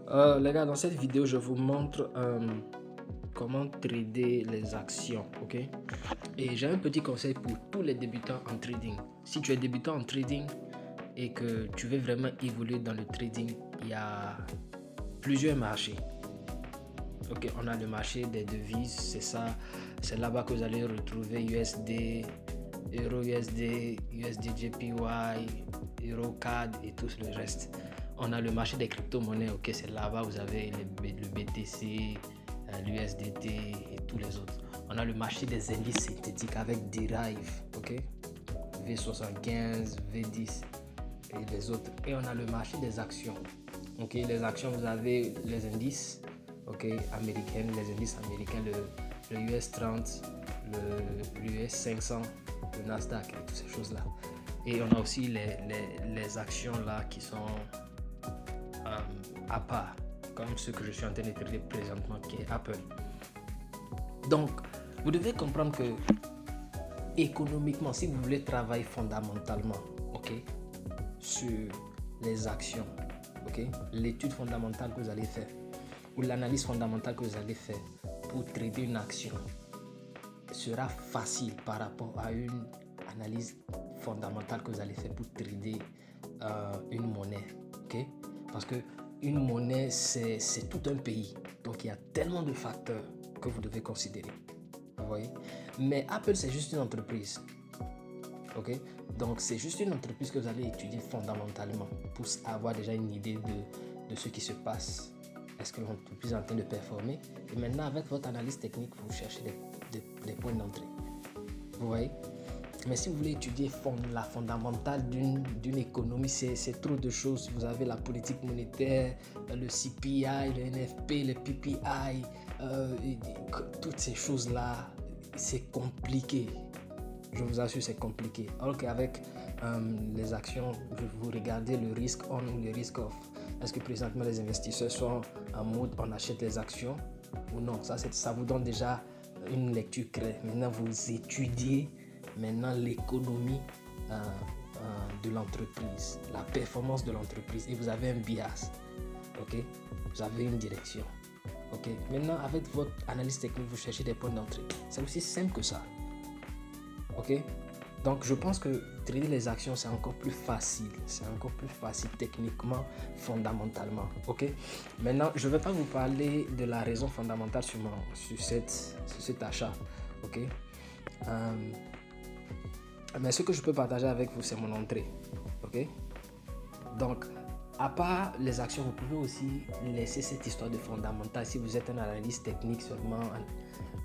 Les gars, dans cette vidéo, je vous montre comment trader les actions, ok? Et j'ai un petit conseil pour tous les débutants en trading. Si tu es débutant en trading et que tu veux vraiment évoluer dans le trading, il y a plusieurs marchés. Ok, on a le marché des devises, c'est ça, c'est là-bas que vous allez retrouver USD, Euro USD, USD JPY, Euro CAD et tout le reste. On a le marché des crypto-monnaies, ok, c'est là-bas vous avez le BTC, l'USDT et tous les autres. On a le marché des indices synthétiques avec Derive, ok, V75, V10 et les autres. Et on a le marché des actions. Ok, les actions, vous avez les indices, ok, américaines, les indices américains, le US 30, le US 500, le Nasdaq et toutes ces choses-là. Et on a aussi les actions là qui sont à part, comme ce que je suis en train de traiter présentement, qui est Apple. Donc, vous devez comprendre que économiquement, si vous voulez travailler fondamentalement, ok, sur les actions, ok, l'étude fondamentale que vous allez faire ou l'analyse fondamentale que vous allez faire pour trader une action sera facile par rapport à une analyse fondamentale que vous allez faire pour trader une monnaie, ok, parce que une monnaie c'est tout un pays, donc il y a tellement de facteurs que vous devez considérer, vous voyez. Mais Apple c'est juste une entreprise, ok, donc c'est juste une entreprise que vous allez étudier fondamentalement pour avoir déjà une idée de ce qui se passe. Est-ce que l'entreprise est en train de performer? Et maintenant avec votre analyse technique vous cherchez des points d'entrée, vous voyez. Mais si vous voulez étudier la fondamentale d'une économie, c'est trop de choses. Vous avez la politique monétaire, le CPI, le NFP, le PPI, toutes ces choses-là, c'est compliqué. Je vous assure, c'est compliqué. Alors qu'avec les actions, vous regardez le risque on ou le risque off. Est-ce que présentement les investisseurs sont en mode on achète les actions ou non? Ça vous donne déjà une lecture claire. Maintenant, vous étudiez l'économie de l'entreprise, la performance de l'entreprise et vous avez un bias, ok, vous avez une direction, ok. Maintenant avec votre analyse technique vous cherchez des points d'entrée, c'est aussi simple que ça, ok. Donc je pense que trader les actions c'est encore plus facile, techniquement, fondamentalement, ok. Maintenant je ne vais pas vous parler de la raison fondamentale sur cet achat, ok. Mais ce que je peux partager avec vous, c'est mon entrée. Ok? Donc, à part les actions, vous pouvez aussi laisser cette histoire de fondamentale. Si vous êtes un analyste technique seulement,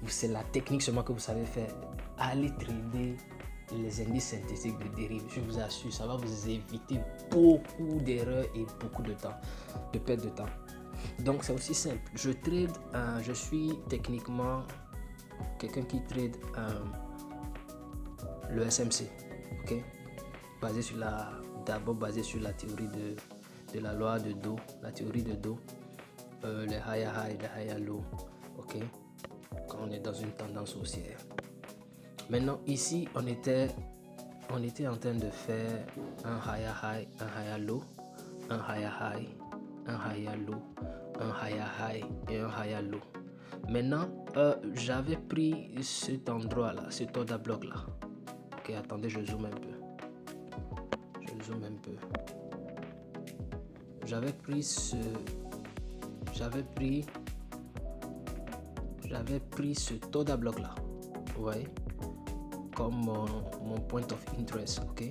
c'est la technique seulement que vous savez faire. Allez trader les indices synthétiques de dérive. Je vous assure, ça va vous éviter beaucoup d'erreurs et beaucoup de temps, de perte de temps. Donc, c'est aussi simple. Je suis techniquement quelqu'un qui trade le SMC, ok, d'abord basé sur la théorie de la loi de Do, la théorie de Do, les higher high, les higher low, ok, quand on est dans une tendance haussière. Maintenant ici on était en train de faire un higher high, un higher low, un higher high, un higher low, un higher high et un higher low. Maintenant j'avais pris cet endroit là, cet order block là. Ok, attendez, je zoome un peu. J'avais pris ce order block là, vous voyez, comme mon point of interest, ok.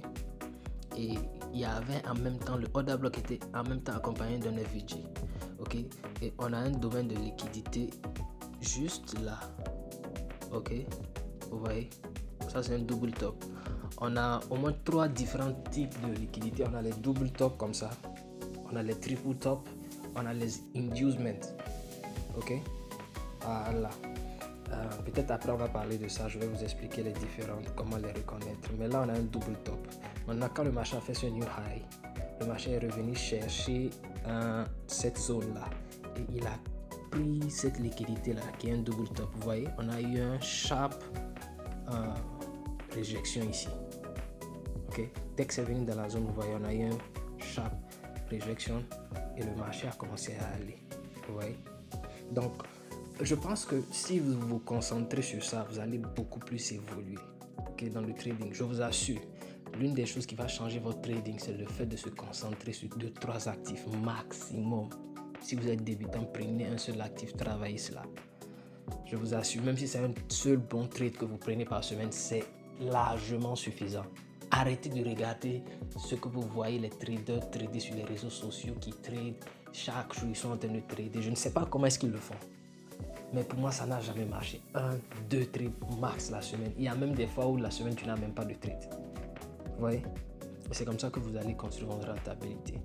Et il y avait en même temps, le order block était en même temps accompagné d'un FVG, ok. Et on a un domaine de liquidité juste là, ok. Vous voyez, ça c'est un double top. On a au moins 3 différents types de liquidités. On a les double top comme ça, on a les triple top, on a les inducements, ok. Voilà. Peut-être après on va parler de ça, je vais vous expliquer les différentes, comment les reconnaître. Mais là on a un double top. Maintenant quand le marché a fait ce new high, le marché est revenu chercher cette zone là et il a pris cette liquidité là qui est un double top. Vous voyez, on a eu un sharp réjection ici, ok. Dès que c'est venu dans la zone, vous voyez, on a eu un sharp réjection et le marché a commencé à aller. Vous voyez? Donc, je pense que si vous vous concentrez sur ça, vous allez beaucoup plus évoluer dans le trading. Je vous assure, l'une des choses qui va changer votre trading, c'est le fait de se concentrer sur 2-3 actifs maximum. Si vous êtes débutant, prenez un seul actif, travaillez cela. Je vous assure, même si c'est un seul bon trade que vous prenez par semaine, c'est largement suffisant. Arrêtez de regarder ce que vous voyez les traders trader sur les réseaux sociaux qui tradent chaque jour, ils sont en train de trader. Je ne sais pas comment est-ce qu'ils le font. Mais pour moi, ça n'a jamais marché. 1-2 trades max la semaine. Il y a même des fois où la semaine, tu n'as même pas de trade. Vous voyez? Et c'est comme ça que vous allez construire votre rentabilité.